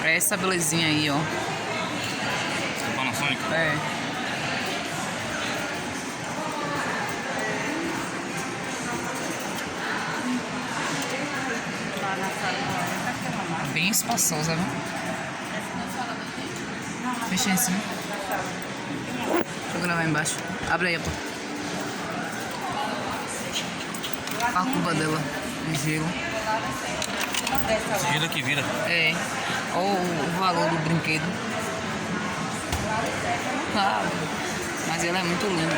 É essa belezinha aí, ó. Panasonic? É. Bem espaçosa, viu? Fecha em cima. Deixa eu gravar embaixo. Abre aí a porta. A cuba dela de gelo. Esse gelo aqui vira. É. Olha o valor do brinquedo. Ah, mas ela é muito linda.